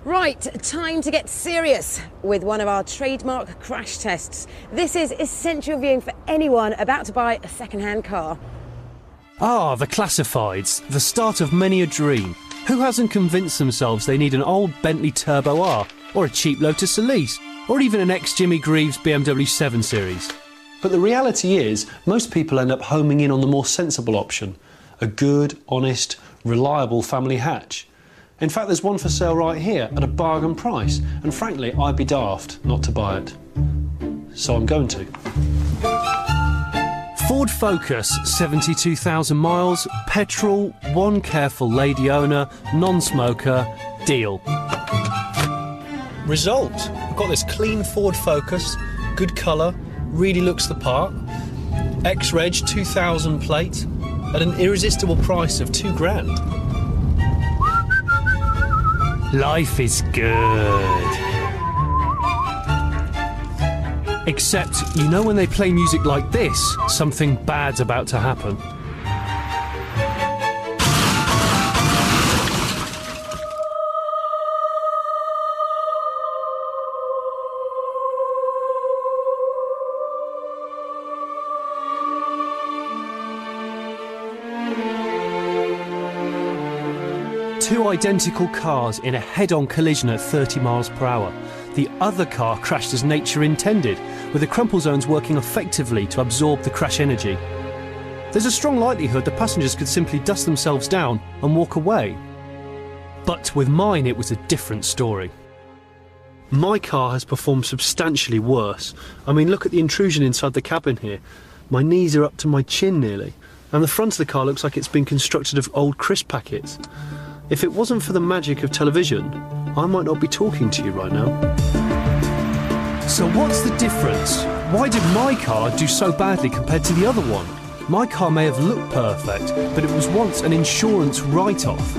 Right, time to get serious with one of our trademark crash tests. This is essential viewing for anyone about to buy a second-hand car. Ah, the classifieds, the start of many a dream. Who hasn't convinced themselves they need an old Bentley Turbo R, or a cheap Lotus Elise, or even an ex-Jimmy Greaves BMW 7 Series? But the reality is, most people end up homing in on the more sensible option, a good, honest, reliable family hatch. In fact, there's one for sale right here at a bargain price, and frankly, I'd be daft not to buy it. So I'm going to. Ford Focus, 72,000 miles, petrol, one careful lady owner, non-smoker, deal. Result, I've got this clean Ford Focus, good colour, really looks the part, ex-reg 2000 plate, at an irresistible price of £2,000. Life is good. Except, you know when they play music like this, something bad's about to happen. Two identical cars in a head-on collision at 30 miles per hour. The other car crashed as nature intended, with the crumple zones working effectively to absorb the crash energy. There's a strong likelihood the passengers could simply dust themselves down and walk away. But with mine it was a different story. My car has performed substantially worse. I mean, look at the intrusion inside the cabin here. My knees are up to my chin nearly, and the front of the car looks like it's been constructed of old crisp packets. If it wasn't for the magic of television, I might not be talking to you right now. So what's the difference? Why did my car do so badly compared to the other one? My car may have looked perfect, but it was once an insurance write-off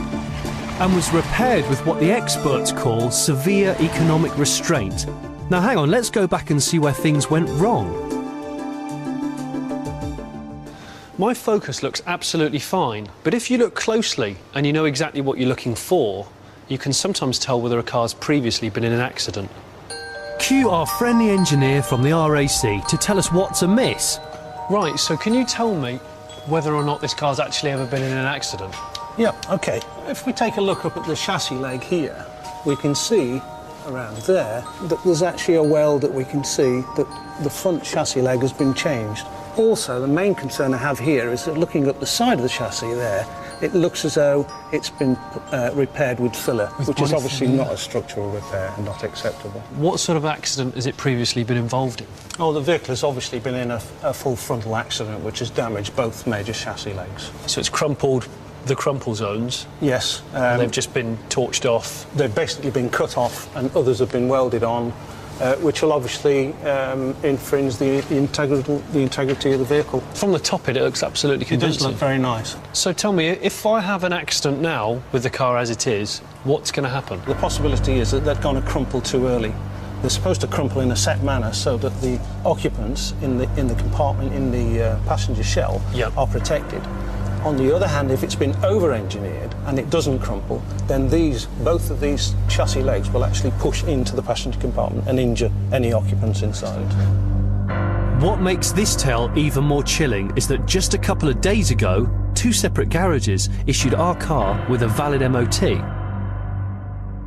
and was repaired with what the experts call severe economic restraint. Now hang on, let's go back and see where things went wrong. My Focus looks absolutely fine, but if you look closely and you know exactly what you're looking for, you can sometimes tell whether a car's previously been in an accident. Cue our friendly engineer from the RAC to tell us what's amiss. Right, so can you tell me whether or not this car's actually ever been in an accident? Yeah, OK. If we take a look up at the chassis leg here, we can see around there that there's actually a weld that we can see that the front chassis leg has been changed. Also, the main concern I have here is that looking up the side of the chassis there, it looks as though it's been repaired with filler, which is obviously not a structural repair and not acceptable. What sort of accident has it previously been involved in? Oh, the vehicle has obviously been in a full frontal accident, which has damaged both major chassis legs. So it's crumpled the crumple zones? Yes. They've just been torched off? They've basically been cut off and others have been welded on, which will obviously infringe the integrity of the vehicle. From the top it looks absolutely convincing. It does look very nice. So tell me, if I have an accident now with the car as it is, what's going to happen? The possibility is that they're going to crumple too early. They're supposed to crumple in a set manner so that the occupants in the compartment in the passenger shell are protected. On the other hand, if it's been over-engineered and it doesn't crumple, then both of these chassis legs will actually push into the passenger compartment and injure any occupants inside. What makes this tale even more chilling is that just a couple of days ago, two separate garages issued our car with a valid MOT.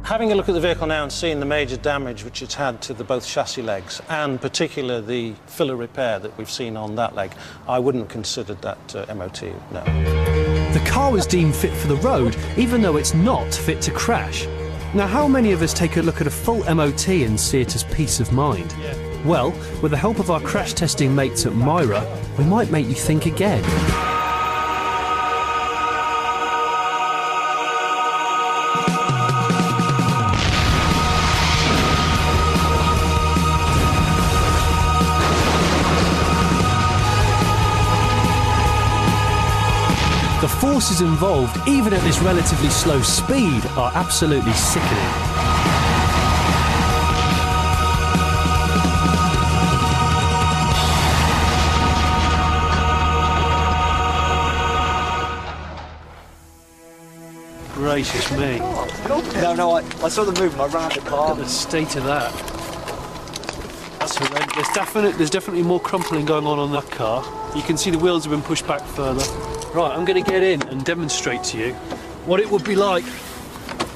Having a look at the vehicle now and seeing the major damage which it's had to both chassis legs, and particularly the filler repair that we've seen on that leg, I wouldn't have considered that MOT, no. The car was deemed fit for the road, even though it's not fit to crash. Now, how many of us take a look at a full MOT and see it as peace of mind? Yeah. Well, with the help of our crash testing mates at Myra, we might make you think again. The forces involved, even at this relatively slow speed, are absolutely sickening. gracious me. No, I saw the movement, I ran out the car. Look at the state of that. That's horrendous. There's definitely more crumpling going on that car. You can see the wheels have been pushed back further. Right, I'm going to get in and demonstrate to you what it would be like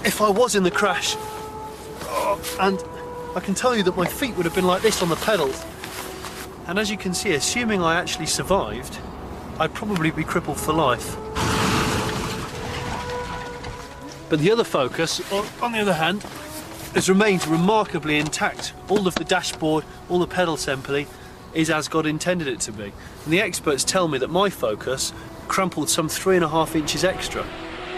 if I was in the crash. And I can tell you that my feet would have been like this on the pedals. And as you can see, assuming I actually survived, I'd probably be crippled for life. But the other Focus, on the other hand, has remained remarkably intact. All of the dashboard, all the pedal assembly is as God intended it to be. And the experts tell me that my Focus crumpled some 3.5 inches extra.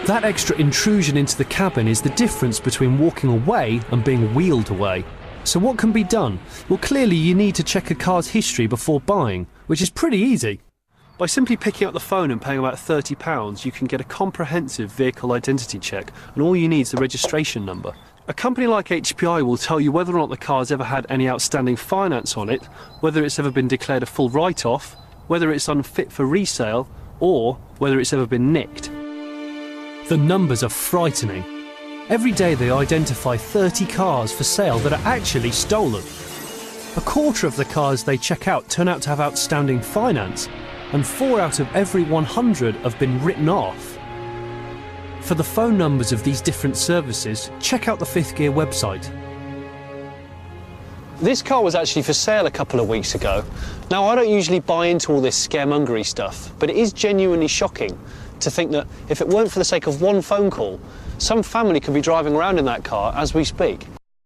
That extra intrusion into the cabin is the difference between walking away and being wheeled away. So what can be done? Well, clearly you need to check a car's history before buying, which is pretty easy. By simply picking up the phone and paying about £30, you can get a comprehensive vehicle identity check, and all you need is the registration number. A company like HPI will tell you whether or not the car's ever had any outstanding finance on it, whether it's ever been declared a full write-off, whether it's unfit for resale, or whether it's ever been nicked. The numbers are frightening. Every day they identify 30 cars for sale that are actually stolen. A quarter of the cars they check out turn out to have outstanding finance, and 4 out of every 100 have been written off. For the phone numbers of these different services, check out the Fifth Gear website. This car was actually for sale a couple of weeks ago. Now, I don't usually buy into all this scaremongery stuff, but it is genuinely shocking to think that if it weren't for the sake of one phone call, some family could be driving around in that car as we speak.